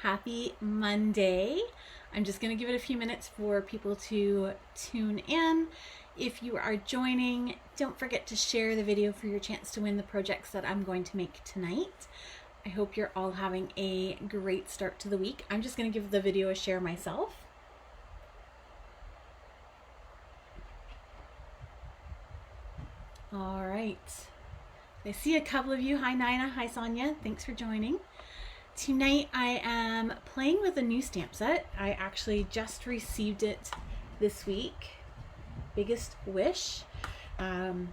happy Monday. I'm just going to give it a few minutes for people to tune in. If you are joining, don't forget to share the video for your chance to win the projects that I'm going to make tonight. I hope you're all having a great start to the week. I'm just going to give the video a share myself. All right. I see a couple of you. Hi Nina, hi Sonia. Thanks for joining. Tonight I am playing with a new stamp set. I actually just received it this week. Biggest Wish. And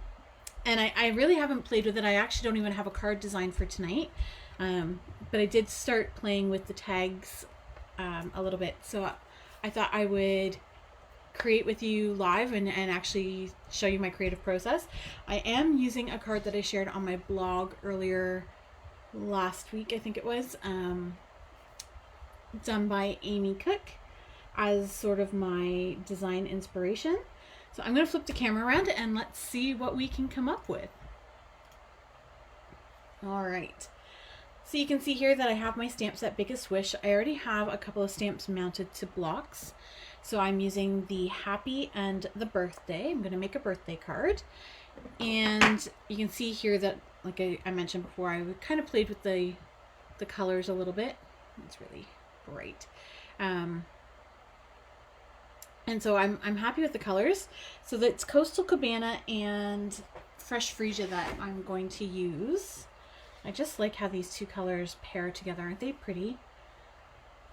I really haven't played with it. I actually don't even have a card design for tonight. But I did start playing with the tags a little bit. So I thought I would create with you live and actually show you my creative process. I am using a card that I shared on my blog earlier last week, I think it was, done by Amy Cook as sort of my design inspiration. So I'm going to flip the camera around and let's see what we can come up with. All right. So you can see here that I have my stamp set Biggest Wish. I already have a couple of stamps mounted to blocks. So I'm using the Happy and the Birthday. I'm going to make a birthday card. And you can see here that, like I mentioned before, I kind of played with the colors a little bit. It's really bright. And so I'm happy with the colors. So that's Coastal Cabana and Fresh Freesia that I'm going to use. I just like how these two colors pair together. Aren't they pretty?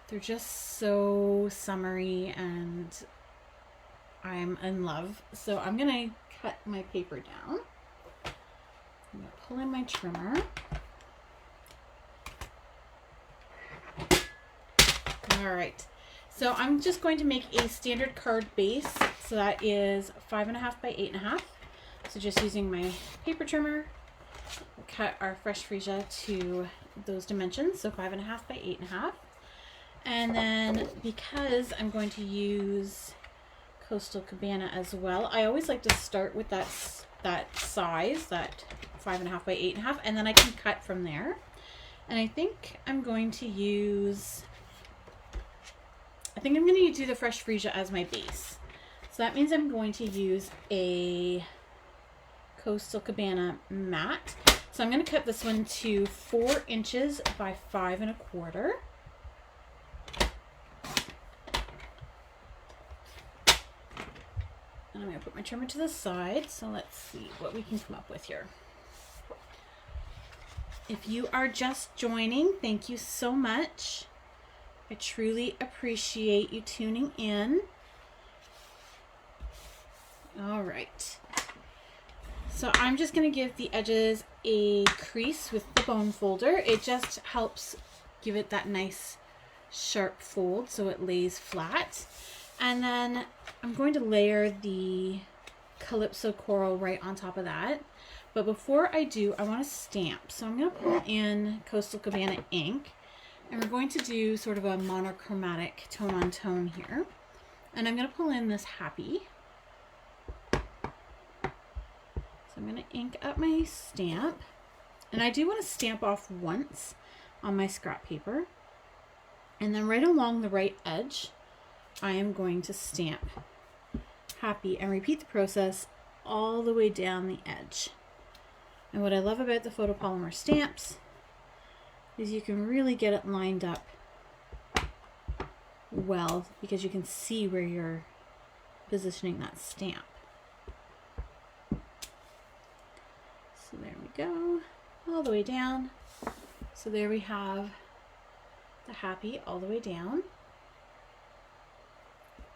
They're just so summery and I'm in love. So I'm going to cut my paper down. I'm going to pull in my trimmer. All right. So I'm just going to make a standard card base. So that is 5.5 by 8.5. So just using my paper trimmer, we'll cut our Fresh Freesia to those dimensions. So 5.5 by 8.5. And then because I'm going to use Coastal Cabana as well, I always like to start with that size, that 5.5 by 8.5, and then I can cut from there. And I think I'm going to use, do the Fresh Freesia as my base. So that means I'm going to use a Coastal Cabana matte. So I'm going to cut this one to 4 inches by 5.25. And I'm going to put my trimmer to the side. So let's see what we can come up with here. If you are just joining, thank you so much. I truly appreciate you tuning in. All right. So I'm just going to give the edges a crease with the bone folder. It just helps give it that nice sharp fold so it lays flat. And then I'm going to layer the Calypso Coral right on top of that. But before I do, I want to stamp. So I'm going to pull in Coastal Cabana ink. And we're going to do sort of a monochromatic tone on tone here. And I'm going to pull in this Happy. So I'm going to ink up my stamp. And I do want to stamp off once on my scrap paper. And then right along the right edge, I am going to stamp Happy and repeat the process all the way down the edge. And what I love about the photopolymer stamps is you can really get it lined up well because you can see where you're positioning that stamp. So there we go, all the way down. So there we have the Happy all the way down.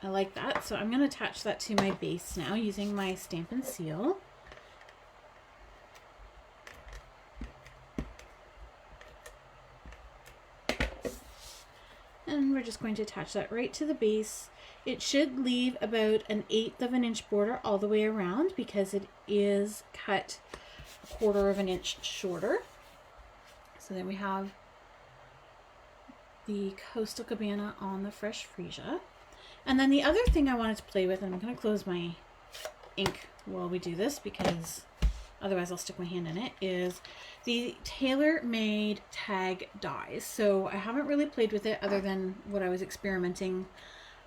I like that. So I'm going to attach that to my base now using my Stampin' Seal. And we're just going to attach that right to the base. It should leave about 1/8 of an inch border all the way around because it is cut 1/4 of an inch shorter. So then we have the Coastal Cabana on the Fresh Freesia. And then the other thing I wanted to play with, and I'm going to close my ink while we do this because otherwise I'll stick my hand in it, is the tailor-made tag dies. So I haven't really played with it other than what I was experimenting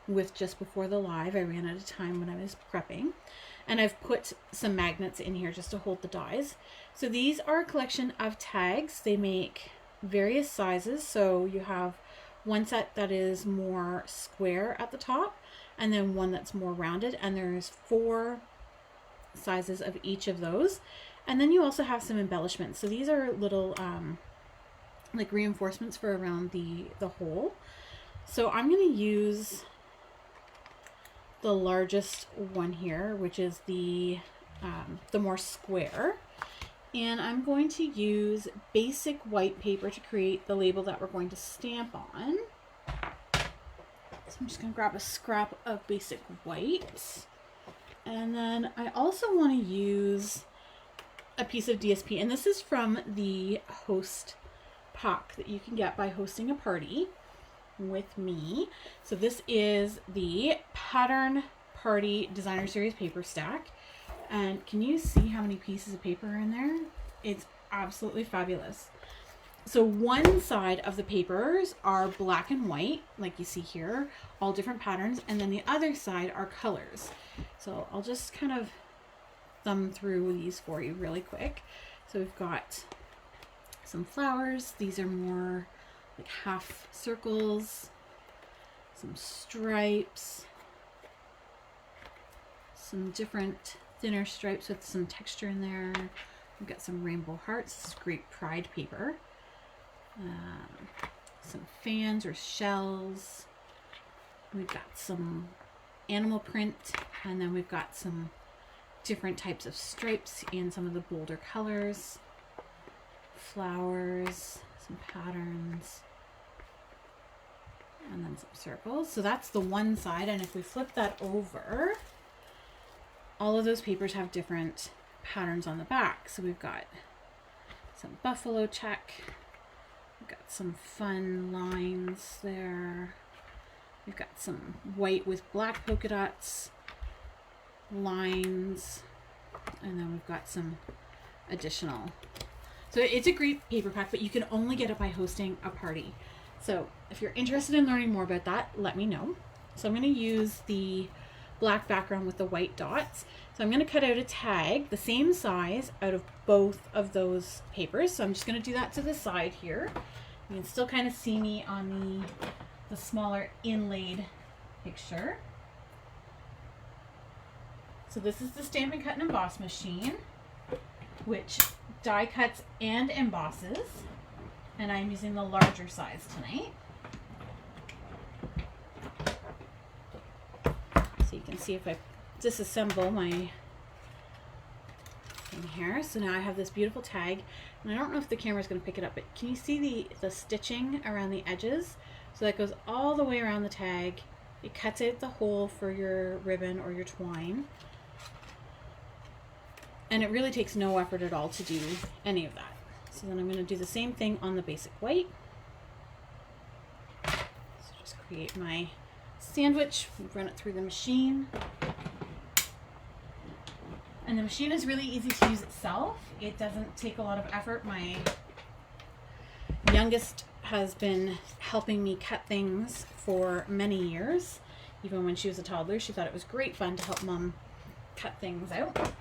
with just before the live. I ran out of time when I was prepping. And I've put some magnets in here just to hold the dies. So these are a collection of tags. They make various sizes. So you have one set that is more square at the top, and then one that's more rounded. And there's 4 sizes of each of those. And then you also have some embellishments. So these are little like reinforcements for around the hole. So I'm going to use the largest one here, which is the more square, and I'm going to use basic white paper to create the label that we're going to stamp on. So I'm just going to grab a scrap of basic white, and then I also want to use a piece of DSP, and this is from the host pack that you can get by hosting a party with me. So this is the Pattern Party Designer Series paper stack, and can you see how many pieces of paper are in there? It's absolutely fabulous. So one side of the papers are black and white, like you see here, all different patterns, and then the other side are colors. So I'll just kind of thumb through these for you really quick. So we've got some flowers. These are more like half circles, some stripes, some different thinner stripes with some texture in there. We've got some rainbow hearts. This is great pride paper. Some fans or shells. We've got some animal print, and then we've got some different types of stripes in some of the bolder colors. Flowers, some patterns, and then some circles. So that's the one side, and if we flip that over, all of those papers have different patterns on the back. So we've got some buffalo check, we've got some fun lines there, we've got some white with black polka dots, lines, and then we've got some additional. So it's a great paper pack, but you can only get it by hosting a party. So if you're interested in learning more about that, let me know. So I'm going to use the black background with the white dots. So I'm going to cut out a tag the same size out of both of those papers. So I'm just going to do that to the side here. You can still kind of see me on the smaller inlaid picture. So this is the Stampin' Cut and Emboss machine, which die cuts and embosses, and I'm using the larger size tonight. So you can see if I disassemble my thing here. So now I have this beautiful tag, and I don't know if the camera is going to pick it up, but can you see the stitching around the edges? So that goes all the way around the tag. It cuts out the hole for your ribbon or your twine. And it really takes no effort at all to do any of that. So then I'm going to do the same thing on the basic white. So just create my sandwich, run it through the machine. And the machine is really easy to use itself. It doesn't take a lot of effort. My youngest has been helping me cut things for many years. Even when she was a toddler, she thought it was great fun to help Mom cut things out.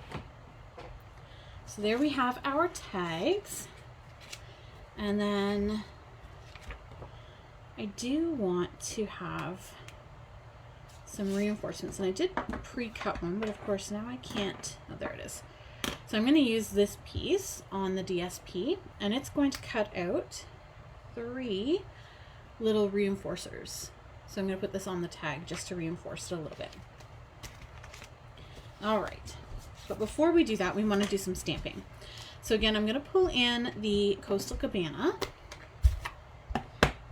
So there we have our tags, and then I do want to have some reinforcements, and I did pre-cut one, but of course now I can't. Oh, there it is. So I'm going to use this piece on the DSP, and it's going to cut out 3 little reinforcers. So I'm going to put this on the tag just to reinforce it a little bit. All right. But before we do that, we want to do some stamping. So again, I'm going to pull in the Coastal Cabana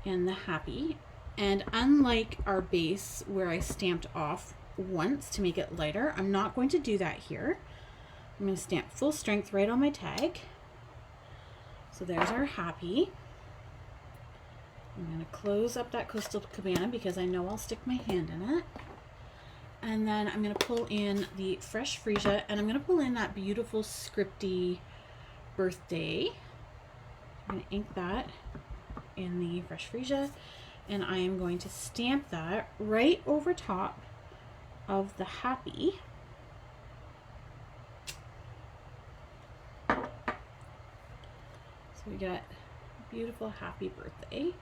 and the Happy. And unlike our base where I stamped off once to make it lighter, I'm not going to do that here. I'm going to stamp full strength right on my tag. So there's our Happy. I'm going to close up that Coastal Cabana because I know I'll stick my hand in it. And then I'm going to pull in the Fresh Freesia, and I'm going to pull in that beautiful scripty birthday. I'm going to ink that in the Fresh Freesia, and I am going to stamp that right over top of the happy. So we got beautiful happy birthday.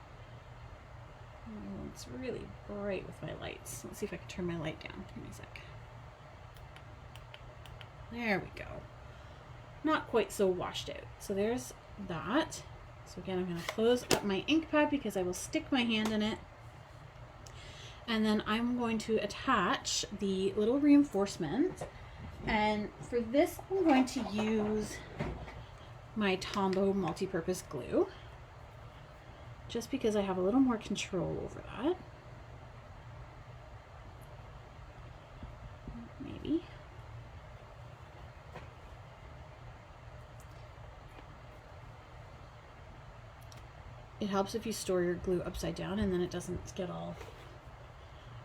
Oh, it's really bright with my lights. Let's see if I can turn my light down. Give me a sec. There we go. Not quite so washed out. So there's that. So again, I'm going to close up my ink pad because I will stick my hand in it. And then I'm going to attach the little reinforcement. And for this, I'm going to use my Tombow multi-purpose glue, just because I have a little more control over that. Maybe. It helps if you store your glue upside down and then it doesn't get all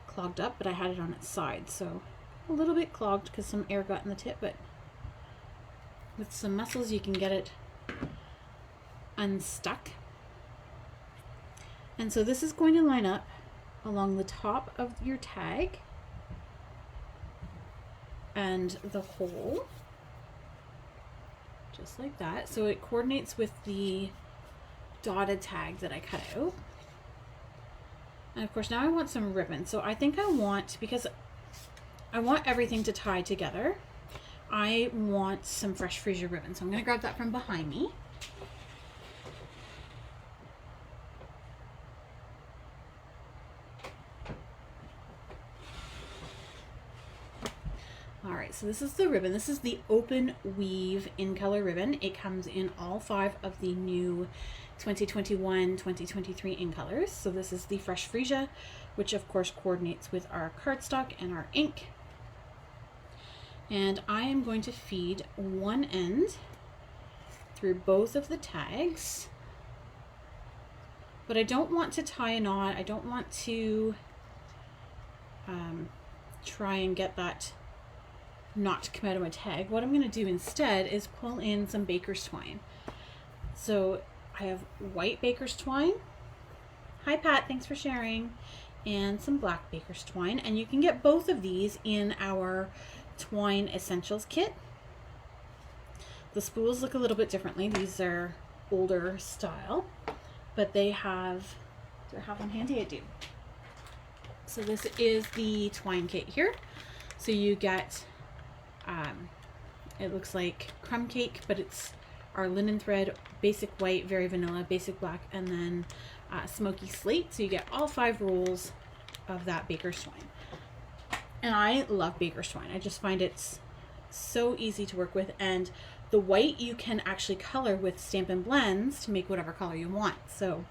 clogged up, but I had it on its side, so a little bit clogged because some air got in the tip, but with some muscles you can get it unstuck. And so this is going to line up along the top of your tag and the hole, just like that. So it coordinates with the dotted tag that I cut out. And of course now I want some ribbon. So I think I want, because I want everything to tie together, I want some Fresh Freesia ribbon. So I'm going to grab that from behind me. Alright, so this is the ribbon. This is the Open Weave in color ribbon. It comes in all 5 of the new 2021-2023 in colors. So this is the Fresh Freesia, which of course coordinates with our cardstock and our ink. And I am going to feed one end through both of the tags, but I don't want to tie a knot. I don't want to try and get that knot to come out of my tag. What I'm going to do instead is pull in some baker's twine. So I have white baker's twine. Hi Pat, thanks for sharing. And some black baker's twine. And you can get both of these in our Twine Essentials kit. The spools look a little bit differently. These are older style, but they have, do I have one handy? I do. So this is the twine kit here. So you get, it looks like crumb cake, but it's our linen thread, basic white, very vanilla, basic black, and then smoky slate. So you get all 5 rolls of that baker's twine. And I love baker's twine. I just find it's so easy to work with, and the white you can actually color with Stampin' blends to make whatever color you want. So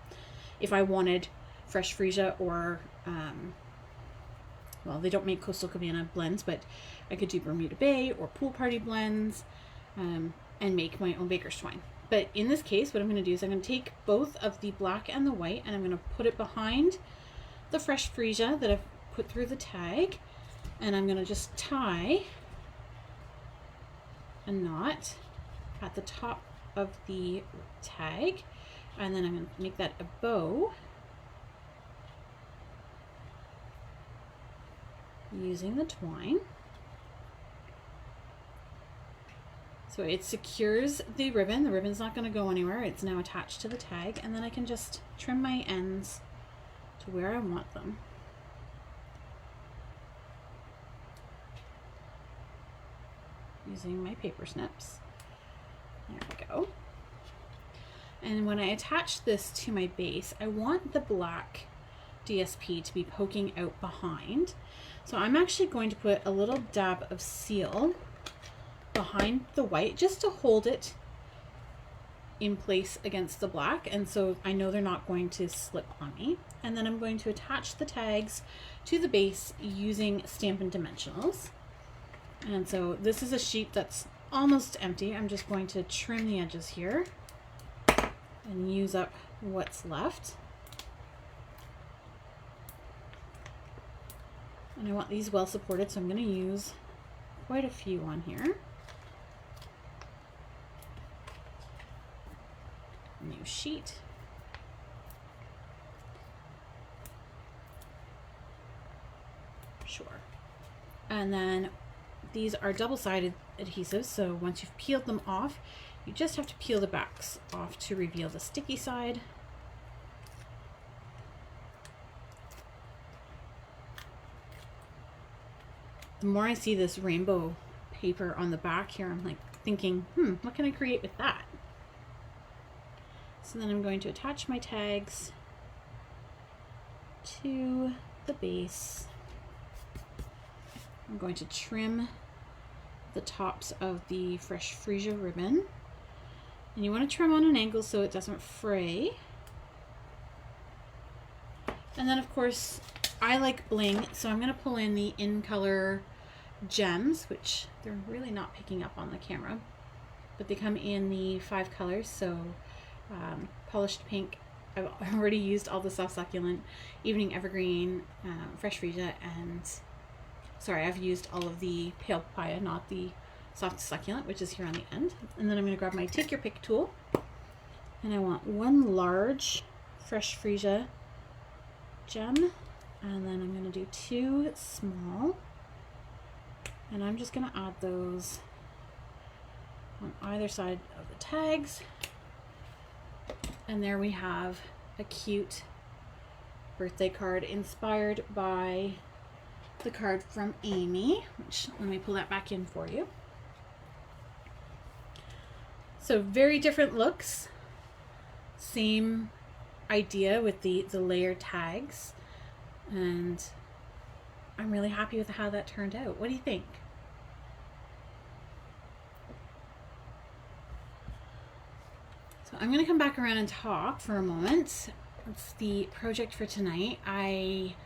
if I wanted Fresh Freesia or well, they don't make Coastal Cabana blends, but I could do Bermuda Bay or Pool Party blends and make my own baker's twine. But in this case, what I'm going to do is I'm going to take both of the black and the white, and I'm going to put it behind the Fresh Freesia that I've put through the tag, and I'm going to just tie a knot at the top of the tag, and then I'm going to make that a bow using the twine. So it secures the ribbon. The ribbon's not going to go anywhere. It's now attached to the tag, and then I can just trim my ends to where I want them. Using my paper snips. There we go. And when I attach this to my base, I want the black DSP to be poking out behind. So I'm actually going to put a little dab of seal behind the white just to hold it in place against the black, and so I know they're not going to slip on me. And then I'm going to attach the tags to the base using Stampin' Dimensionals. And so this is a sheet that's almost empty. I'm just going to trim the edges here and use up what's left. And I want these well supported, so I'm going to use quite a few on here. New sheet. Sure. And then these are double-sided adhesives, so once you've peeled them off, you just have to peel the backs off to reveal the sticky side. The more I see this rainbow paper on the back here, I'm like thinking, what can I create with that? So then I'm going to attach my tags to the base. I'm going to trim the tops of the fresh freesia ribbon. And you want to trim on an angle so it doesn't fray. And then of course, I like bling, so I'm going to pull in the In Color gems, which they're really not picking up on the camera, but they come in the 5 colors. So polished pink, I've already used all the soft succulent, evening evergreen, fresh freesia, and sorry, I've used all of the pale papaya, not the soft succulent, which is here on the end. And then I'm going to grab my take your pick tool, and I want 1 large fresh freesia gem, and then I'm going to do 2 small, and I'm just going to add those on either side of the tags. And there we have a cute birthday card inspired by the card from Amy, which, let me pull that back in for you. So very different looks, same idea with the layered tags, and I'm really happy with how that turned out. What do you think? So I'm going to come back around and talk for a moment. That's the project for tonight. I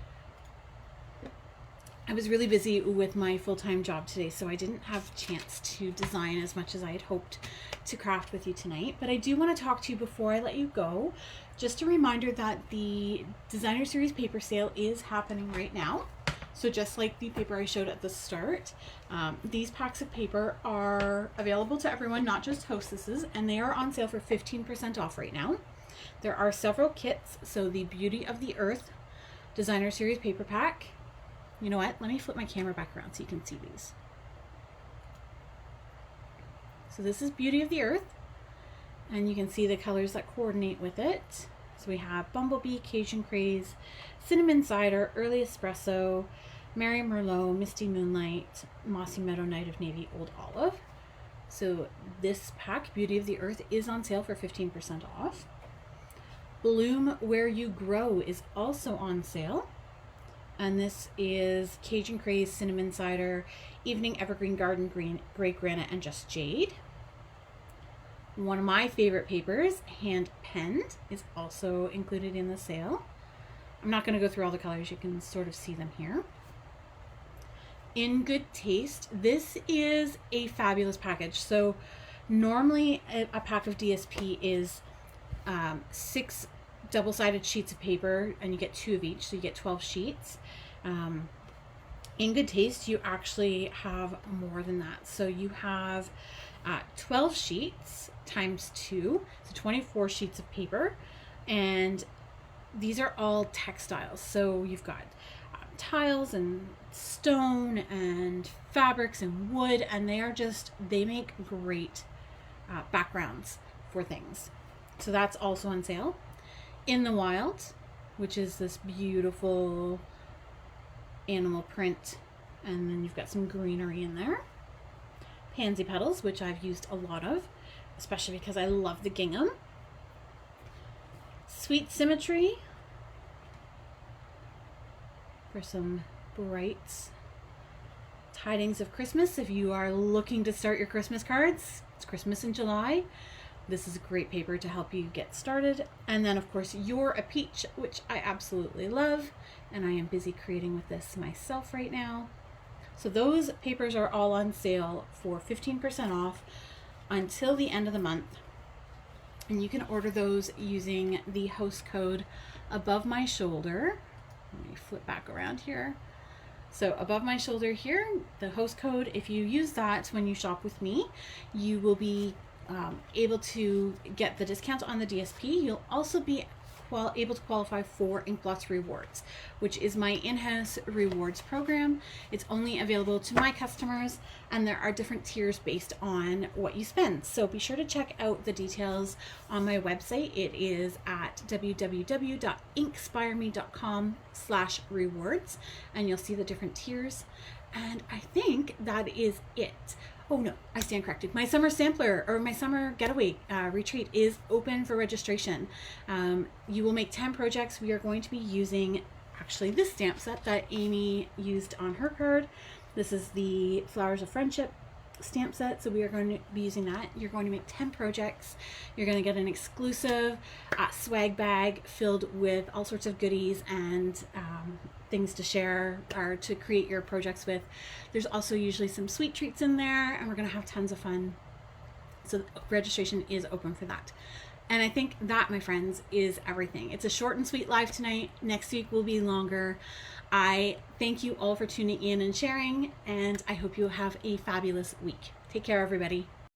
was really busy with my full-time job today, so I didn't have a chance to design as much as I had hoped to craft with you tonight. But I do want to talk to you before I let you go. Just a reminder that the Designer Series paper sale is happening right now. So just like the paper I showed at the start, these packs of paper are available to everyone, not just hostesses, and they are on sale for 15% off right now. There are several kits, so the Beauty of the Earth Designer Series paper pack. You know what? Let me flip my camera back around so you can see these. So this is Beauty of the Earth, and you can see the colors that coordinate with it. So we have Bumblebee, Cajun Craze, Cinnamon Cider, Early Espresso, Mary Merlot, Misty Moonlight, Mossy Meadow, Night of Navy, Old Olive. So this pack, Beauty of the Earth, is on sale for 15% off. Bloom Where You Grow is also on sale. And this is Cajun Craze, Cinnamon Cider, Evening Evergreen, Garden Green, Grey Granite, and Just Jade. One of my favorite papers, Hand Penned, is also included in the sale. I'm not going to go through all the colors, you can sort of see them here. In Good Taste, this is a fabulous package. So normally a pack of DSP is 6 double-sided sheets of paper, and you get 2 of each, so you get 12 sheets. In Good Taste, you actually have more than that. So you have 12 sheets times 2, so 24 sheets of paper, and these are all textiles. So you've got tiles and stone and fabrics and wood, and they make great backgrounds for things. So that's also on sale. In the Wild, which is this beautiful animal print, and then you've got some greenery in there. Pansy Petals, which I've used a lot of, especially because I love the gingham. Sweet Symmetry for some bright tidings of Christmas. If you are looking to start your Christmas cards, it's Christmas in July. This is a great paper to help you get started. And then of course, You're a Peach, which I absolutely love, and I am busy creating with this myself right now. So those papers are all on sale for 15% off until the end of the month. And you can order those using the host code above my shoulder. Let me flip back around here. So above my shoulder here, the host code, if you use that when you shop with me, you will be able to get the discount on the DSP. You'll also be able to qualify for Inkblot's Rewards, which is my in-house rewards program. It's only available to my customers, and there are different tiers based on what you spend. So be sure to check out the details on my website. It is at www.inkspireme.com/rewards, and you'll see the different tiers. And I think that is it. Oh no, I stand corrected. My summer sampler, or my summer getaway retreat, is open for registration. You will make 10 projects. We are going to be using actually this stamp set that Amy used on her card. This is the Flowers of Friendship stamp set, so we are going to be using that. You're going to make 10 projects. You're going to get an exclusive swag bag filled with all sorts of goodies and things to share or to create your projects with. There's also usually some sweet treats in there, and we're going to have tons of fun. So registration is open for that. And I think that, my friends, is everything. It's a short and sweet live tonight. Next week will be longer. I thank you all for tuning in and sharing, and I hope you have a fabulous week. Take care, everybody.